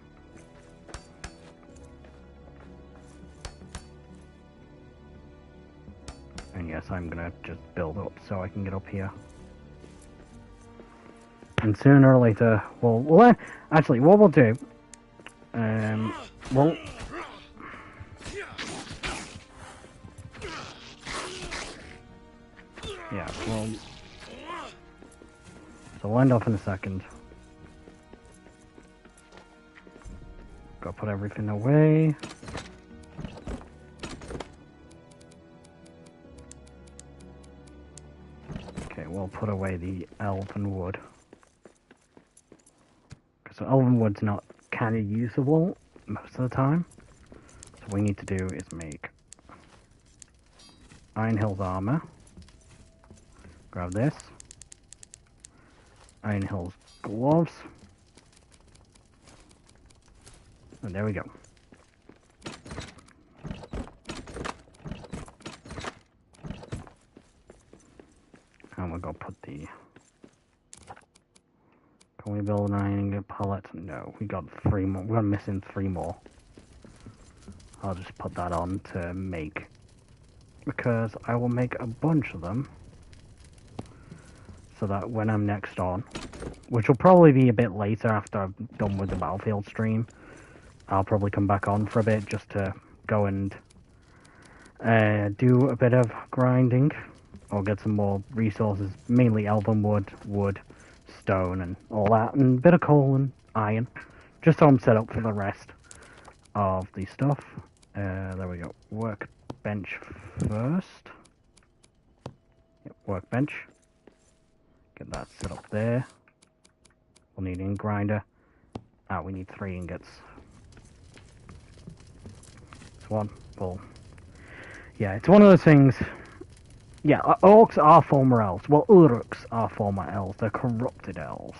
And yes, I'm gonna just build up so I can get up here. And sooner or later, well, actually, what we'll do, well, yeah, well, so we'll end off in a second. Go put everything away. Okay, we'll put away the elven wood. So elven wood's not kind of usable most of the time. So what we need to do is make Iron Hills armor. Grab this. Iron Hills gloves. And there we go. And we'll go put the... Can we build an iron ingot pallet? No, we got 3 more. We're missing 3 more. I'll just put that on to make, because I will make a bunch of them, so that when I'm next on, which will probably be a bit later after I've done with the Battlefield stream, I'll probably come back on for a bit just to go and do a bit of grinding, or get some more resources, mainly elven wood, stone and all that, and a bit of coal and iron, just so I'm set up for the rest of the stuff. There we go. Workbench first. Yep, workbench. Get that set up there. We'll need an grinder. Ah, we need 3 ingots. This one. Well, yeah, it's one of those things. Yeah, orcs are former elves. Well, Uruks are former elves. They're corrupted elves.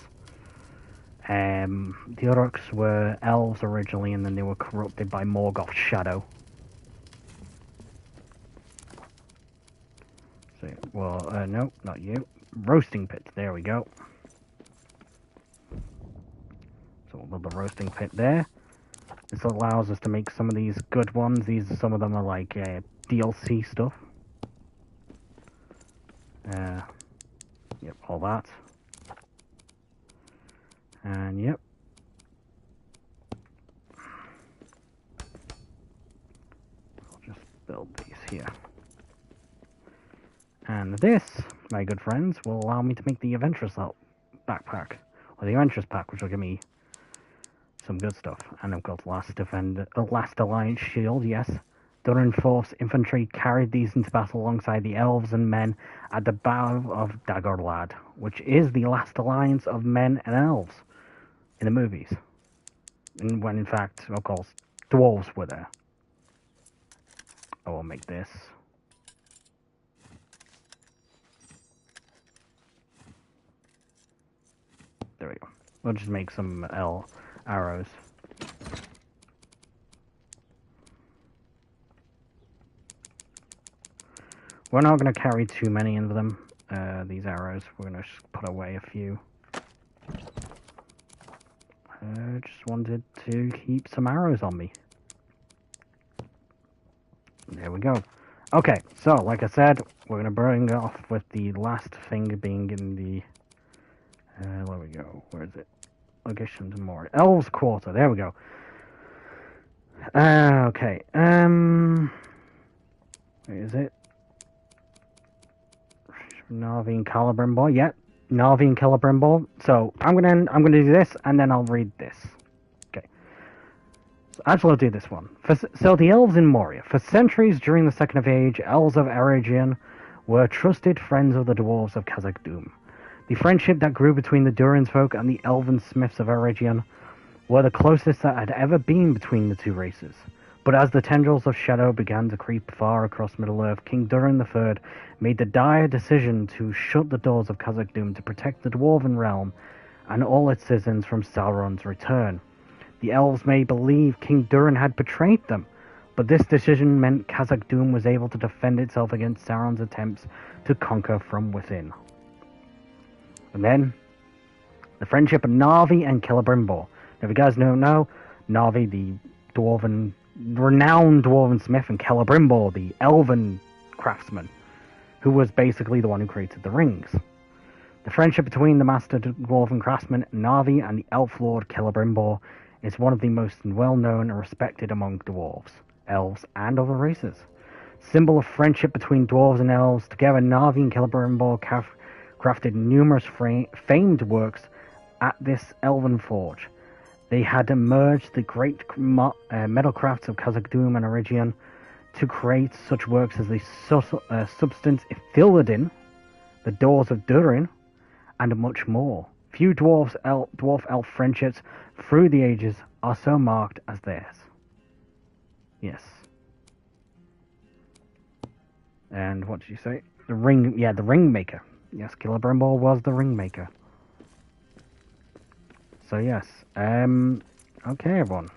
The Uruks were elves originally, and then they were corrupted by Morgoth's shadow. So, well, no, not you. Roasting pit. There we go. So we'll build the roasting pit there. This allows us to make some of these good ones. Some of them are like DLC stuff. Yep, all that. And yep. I'll just build these here. And this, my good friends, will allow me to make the Adventurous backpack. Or the Adventurous pack, which will give me some good stuff. And I've got Last Alliance shield, yes. Durin Force infantry carried these into battle alongside the elves and men at the Battle of Dagorlad, which is the last alliance of men and elves in the movies. And when, in fact, of course, dwarves were there. I will make this. There we go. We'll just make some arrows. We're not going to carry too many of them, these arrows. We're going to just put away a few. Just wanted to keep some arrows on me. There we go. Okay, so, like I said, we're going to bring off with the last thing being in the... there we go. Where is it? Location to Moria. Elves Quarter. There we go. Okay. Where is it? Narvi and Celebrimbor. Yep. Narvi and Celebrimbor. So I'm gonna do this and then I'll read this. Okay. So actually I'll do this one. So the elves in Moria. For centuries during the Second Age, elves of Eregion were trusted friends of the dwarves of Khazad-dûm. The friendship that grew between the Durin's folk and the elven smiths of Eregion were the closest that had ever been between the two races. But as the tendrils of shadow began to creep far across Middle-earth, King Durin III made the dire decision to shut the doors of Khazad-dûm to protect the Dwarven realm and all its citizens from Sauron's return. The elves may believe King Durin had betrayed them, but this decision meant Khazad-dûm was able to defend itself against Sauron's attempts to conquer from within. And then, the friendship of Narvi and Celebrimbor. Now, if you guys don't know, Narvi, the renowned dwarven smith, and Celebrimbor, the elven craftsman, who was basically the one who created the rings. The friendship between the master dwarven craftsman Narvi and the elf lord Celebrimbor is one of the most well-known and respected among dwarves, elves, and other races. Symbol of friendship between dwarves and elves, together Narvi and Celebrimbor crafted numerous famed works at this elven forge. They had merged the great metalcrafts of Khazad-dûm and Eregion to create such works as the Substance Ithilien, the Doors of Durin, and much more. Few dwarf-elf friendships through the ages are so marked as theirs. Yes. And what did you say? The Ringmaker. Yes, Celebrimbor was the Ringmaker. So yes, okay everyone.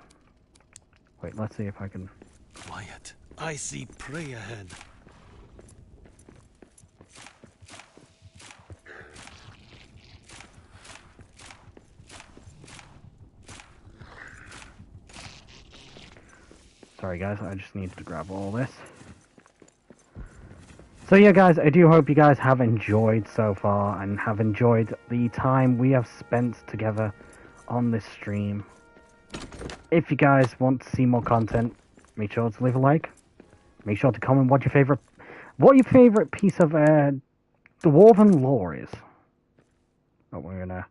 Wait, let's see if I can...
Quiet. I see prey ahead.
Sorry guys, I just needed to grab all this. So yeah guys, I do hope you guys have enjoyed so far and have enjoyed the time we have spent together on this stream. If you guys want to see more content, make sure to leave a like. Make sure to comment what your favorite piece of Dwarven lore is. Oh, we're gonna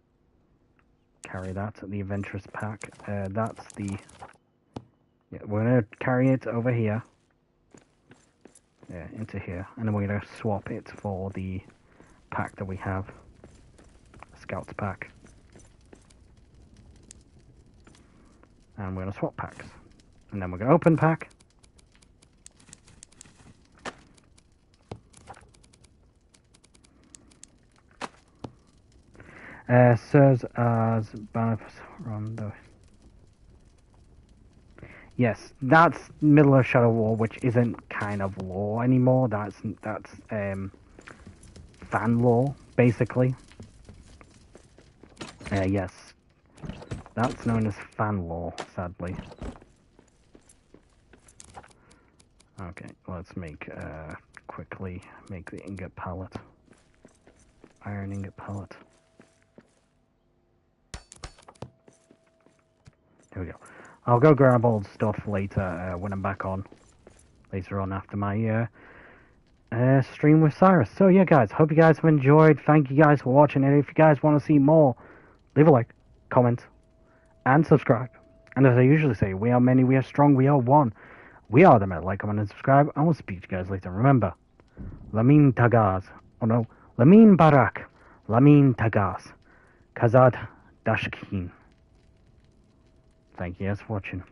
carry that to the Adventurous pack. That's the... Yeah, we're gonna carry it over here. Yeah, into here. And then we're gonna swap it for the pack that we have. Scouts pack. And we're going to swap packs. And then we're going to open pack. Serves as benefits from the... Yes, that's Middle of Shadow War, which isn't kind of lore anymore. That's fan lore, basically. Yes, that's known as fan lore, sadly. Okay, let's quickly make the ingot pallet. Iron ingot pallet. There we go. I'll go grab all the stuff later when I'm back on. Later on after my stream with Cyrus. So yeah, guys, hope you guys have enjoyed. Thank you guys for watching. And if you guys want to see more, leave a like, comment, and subscribe. And as I usually say, we are many, we are strong, we are one. We are the men. Like, comment, and subscribe. And we'll speak to you guys later. Remember, Lamin Tagaz. Oh no, Lamin Barak. Lamin Tagaz. Kazad Dashkin. Thank you guys for watching.